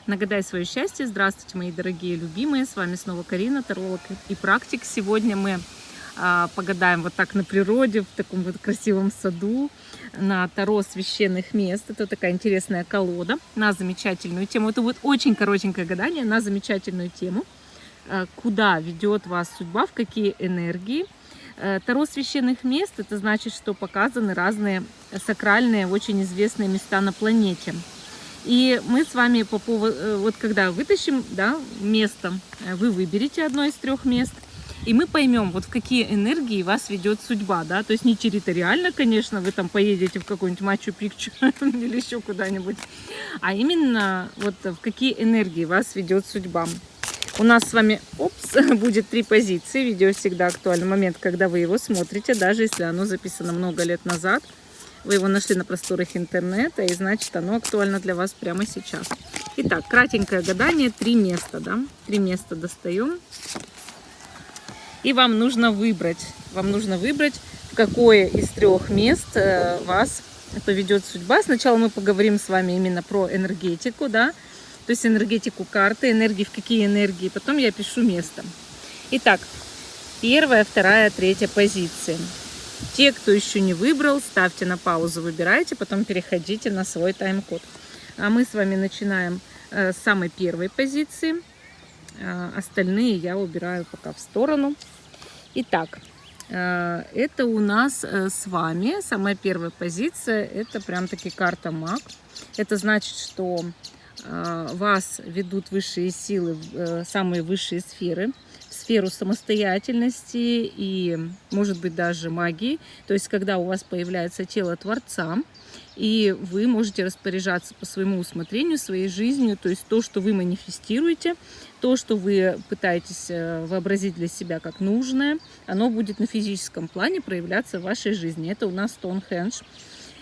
Нагадай свое счастье. Здравствуйте, мои дорогие любимые. С вами снова Карина, таролог и практик. Сегодня мы погадаем вот так на природе, в таком вот красивом саду, на Таро священных мест. Это такая интересная колода на замечательную тему. Это будет очень коротенькое гадание на замечательную тему. Куда ведет вас судьба, в какие энергии. Таро священных мест – это значит, что показаны разные сакральные, очень известные места на планете. И мы с вами по поводу, вот когда вытащим, да, место, вы выберете одно из трех мест, и мы поймем, вот в какие энергии вас ведет судьба, да, то есть не территориально, конечно, вы там поедете в какой-нибудь Мачу-Пикчу или еще куда-нибудь, а именно вот в какие энергии вас ведет судьба. У нас с вами, будет 3 позиции. Видео всегда актуальный момент, когда вы его смотрите, даже если оно записано много лет назад. Вы его нашли на просторах интернета, и значит, оно актуально для вас прямо сейчас. Итак, кратенькое гадание, 3 места, да? 3 места достаем. И вам нужно выбрать, в какое из 3 мест вас поведет судьба. Сначала мы поговорим с вами именно про энергетику, да? То есть энергетику карты, энергии, в какие энергии. Потом я пишу место. Итак, 1, 2, 3 позиции. Те, кто еще не выбрал, ставьте на паузу, выбирайте, потом переходите на свой тайм-код. А мы с вами начинаем с самой первой позиции. Остальные я убираю пока в сторону. Итак, это у нас с вами самая первая позиция. Это прям-таки карта Маг. Это значит, что вас ведут высшие силы, самые высшие сферы, в сферу самостоятельности и, может быть, даже магии. То есть, когда у вас появляется тело Творца, и вы можете распоряжаться по своему усмотрению своей жизнью, то есть то, что вы манифестируете, то, что вы пытаетесь вообразить для себя как нужное, оно будет на физическом плане проявляться в вашей жизни. Это у нас Стоунхендж.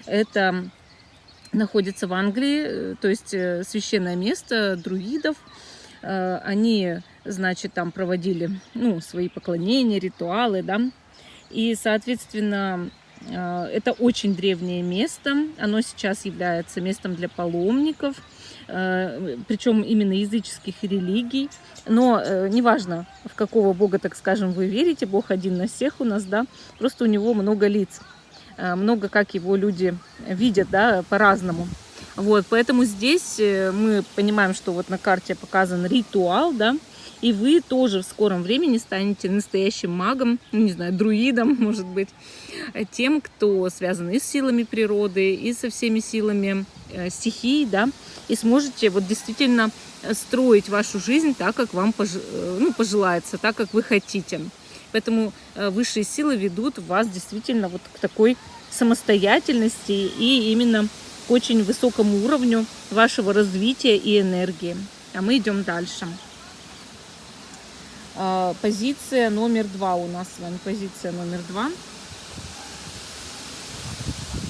Это находится в Англии, то есть священное место друидов. Они, значит, там проводили, свои поклонения, ритуалы, да. И, соответственно, это очень древнее место. Оно сейчас является местом для паломников, причем именно языческих религий. Но неважно, в какого бога, так скажем, вы верите, Бог один на всех у нас, да, просто у него много лиц. Много как его люди видят, да, по-разному. Вот, поэтому здесь мы понимаем, что вот на карте показан ритуал, да, и вы тоже в скором времени станете настоящим магом, не знаю, друидом, может быть, тем, кто связан и с силами природы, и со всеми силами стихий, да, и сможете вот действительно строить вашу жизнь так, как вам пожелается, так, как вы хотите. Поэтому высшие силы ведут вас действительно вот к такой самостоятельности и именно к очень высокому уровню вашего развития и энергии. А мы идем дальше. Позиция номер 2 у нас с вами. Позиция номер 2.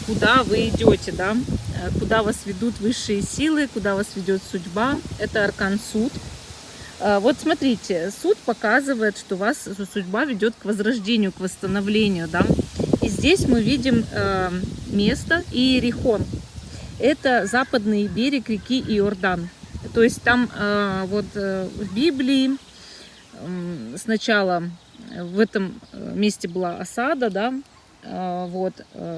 Куда вы идете, да? Куда вас ведут высшие силы, куда вас ведет судьба. Это аркан Суд. Вот смотрите, суд показывает, что вас судьба ведет к возрождению, к восстановлению, да. И здесь мы видим место Иерихон. Это западный берег реки Иордан. То есть там в Библии сначала в этом месте была осада, да,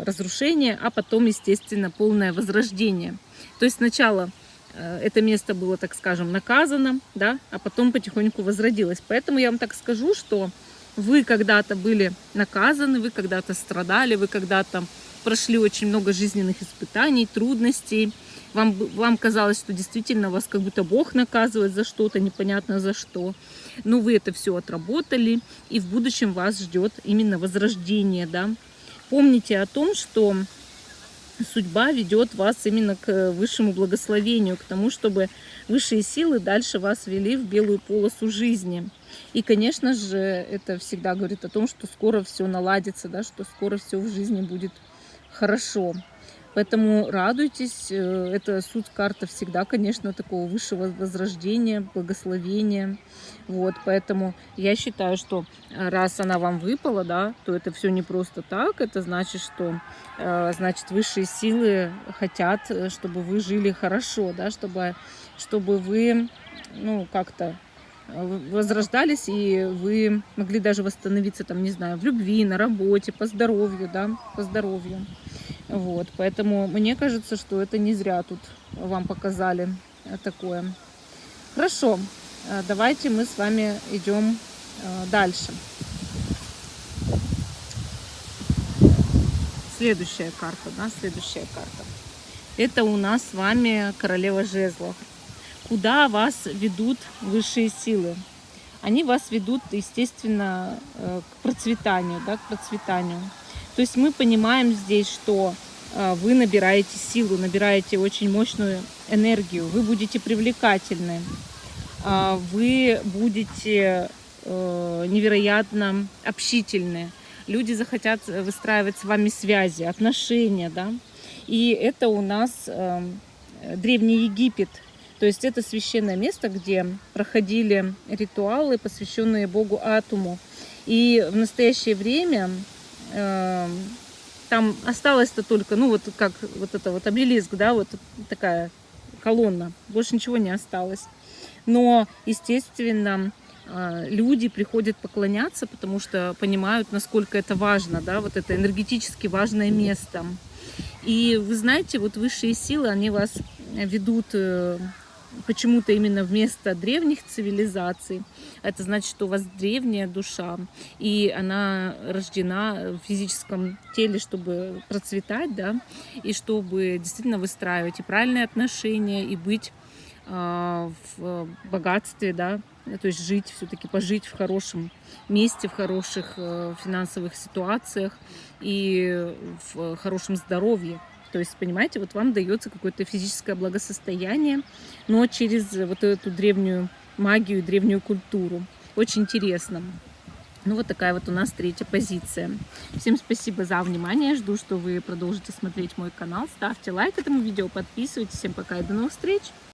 разрушение, а потом, естественно, полное возрождение. То есть сначала это место было, так скажем, наказано, да, а потом потихоньку возродилось. Поэтому я вам так скажу, что вы когда-то были наказаны, вы когда-то страдали, вы когда-то прошли очень много жизненных испытаний, трудностей. Вам казалось, что действительно вас как будто Бог наказывает за что-то, непонятно за что. Но вы это все отработали, и в будущем вас ждет именно возрождение, да. Помните о том, что судьба ведет вас именно к высшему благословению, к тому, чтобы высшие силы дальше вас вели в белую полосу жизни. И, конечно же, это всегда говорит о том, что скоро все наладится, да, что скоро все в жизни будет хорошо. Поэтому радуйтесь, это суть карта всегда, конечно, такого высшего возрождения, благословения. Вот, поэтому я считаю, что раз она вам выпала, да, то это все не просто так. Это значит, что высшие силы хотят, чтобы вы жили хорошо, да, чтобы чтобы вы, ну, как-то возрождались, и вы могли даже восстановиться, там, не знаю, в любви, на работе, по здоровью, да, по здоровью. Вот, поэтому мне кажется, что это не зря тут вам показали такое. Хорошо, давайте мы с вами идем дальше. Следующая карта, да, следующая карта. Это у нас с вами королева жезлов. Куда вас ведут высшие силы? Они вас ведут, естественно, к процветанию, да, к процветанию. То есть мы понимаем здесь, что вы набираете силу, набираете очень мощную энергию, вы будете привлекательны, вы будете невероятно общительны. Люди захотят выстраивать с вами связи, отношения, да. И это у нас Древний Египет. То есть это священное место, где проходили ритуалы, посвященные богу Атуму. И в настоящее время там осталось-то только, ну вот как вот это вот обелиск, да, вот такая колонна. Больше ничего не осталось. Но, естественно, люди приходят поклоняться, потому что понимают, насколько это важно, да, вот это энергетически важное место. И вы знаете, вот высшие силы, они вас ведут почему-то именно в место древних цивилизаций. Это значит, что у вас древняя душа, и она рождена в физическом теле, чтобы процветать, да, и чтобы действительно выстраивать и правильные отношения, и быть в богатстве, да, то есть жить, все-таки пожить в хорошем месте, в хороших финансовых ситуациях и в хорошем здоровье. То есть, понимаете, вот вам дается какое-то физическое благосостояние, но через вот эту древнюю магию, древнюю культуру. Очень интересно. Ну, вот такая вот у нас третья позиция. Всем спасибо за внимание. Жду, что вы продолжите смотреть мой канал. Ставьте лайк этому видео, подписывайтесь. Всем пока и до новых встреч.